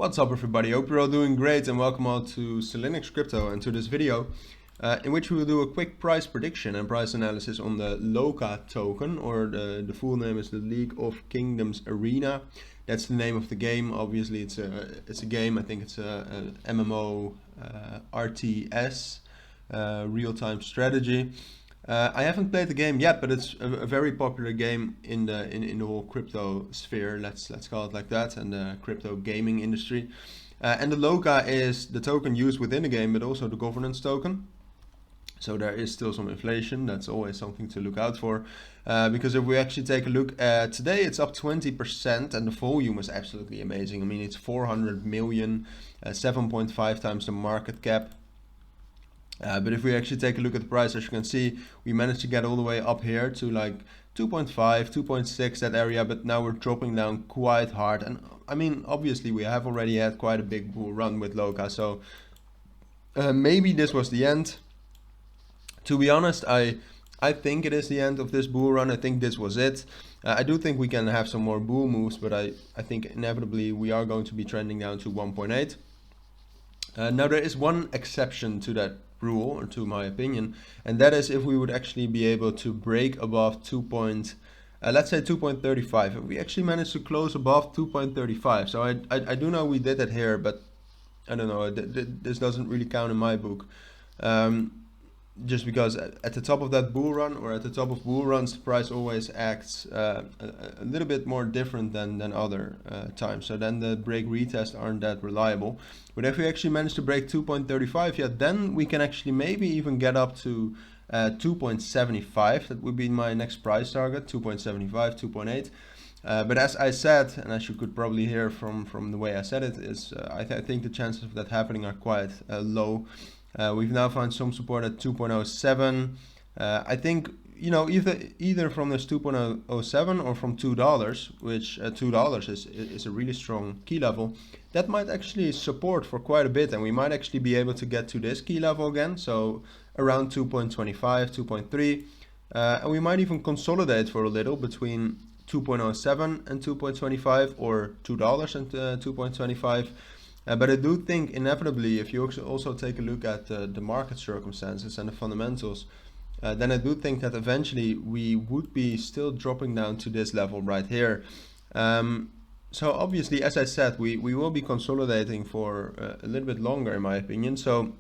What's up everybody, hope you're all doing great and welcome all to Cilinix Crypto and to this video in which we will do a quick price prediction and price analysis on the Loka token, or the full name is the League of Kingdoms Arena. That's the name of the game. Obviously it's a game. I think it's a MMO RTS real-time strategy. I haven't played the game yet, but it's a very popular game in the whole crypto sphere. Let's call it like that, and the crypto gaming industry. And the Loka is the token used within the game, but also the governance token. So there is still some inflation. That's always something to look out for, because if we actually take a look at today, it's up 20%, and the volume is absolutely amazing. I mean, it's 400 million, 7.5 times the market cap. But if we actually take a look at the price, as you can see, we managed to get all the way up here to like 2.5, 2.6, that area, but now we're dropping down quite hard. And I mean, obviously we have already had quite a big bull run with Loka, so maybe this was the end. To be honest, I think it is the end of this bull run. I think this was it. I do think we can have some more bull moves, but I think inevitably we are going to be trending down to 1.8. Now there is one exception to that rule, or to my opinion, and that is if we would actually be able to break above let's say 2.35. If we actually manage to close above 2.35, so I do know we did it here, but I don't know, this doesn't really count in my book. Just because at the top of that bull run, or at the top of bull runs, the price always acts a little bit more different than other times. So then the break retest aren't that reliable. But if we actually manage to break 2.35, yeah, then we can actually maybe even get up to 2.75. That would be my next price target, 2.75, 2.8. But as I said, and as you could probably hear from the way I said it, is I think the chances of that happening are quite low. We've now found some support at 2.07. I think, you know, either from this 2.07 or from $2, which $2 is a really strong key level, that might actually support for quite a bit, and we might actually be able to get to this key level again, so around 2.25, 2.3, and we might even consolidate for a little between 2.07 and 2.25, or $2 and 2.25. But I do think inevitably, if you also take a look at the market circumstances and the fundamentals, then I do think that eventually we would be still dropping down to this level right here. So obviously, as I said, we will be consolidating for a little bit longer, in my opinion. So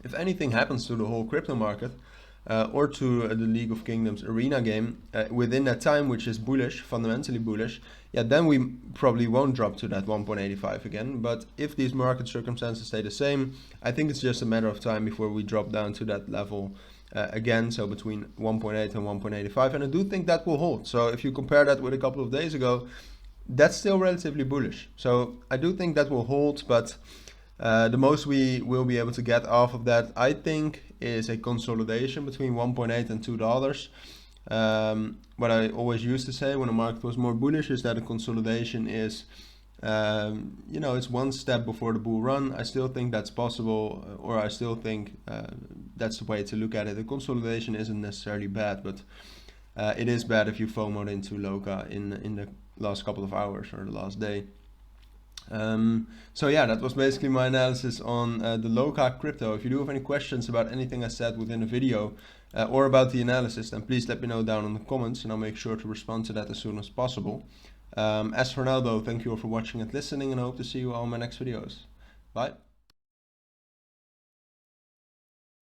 if anything happens to the whole crypto market, or to the League of Kingdoms Arena game within that time, which is bullish, fundamentally bullish, yeah, then we probably won't drop to that 1.85 again. But if these market circumstances stay the same, I think it's just a matter of time before we drop down to that level again, so between 1.8 and 1.85, and I do think that will hold. So if you compare that with a couple of days ago, that's still relatively bullish. So I do think that will hold, but the most we will be able to get off of that, I think, is a consolidation between 1.8 and $2. What I always used to say when the market was more bullish is that a consolidation is, you know, it's one step before the bull run. I still think that's possible, or I still think that's the way to look at it. The consolidation isn't necessarily bad, but it is bad if you FOMO'd into Loka in the last couple of hours or the last day. So yeah, that was basically my analysis on the Loka crypto. If you do have any questions about anything I said within the video or about the analysis, then please let me know down in the comments, and I'll make sure to respond to that as soon as possible. As for now though, thank you all for watching and listening, and I hope to see you all in my next videos. Bye.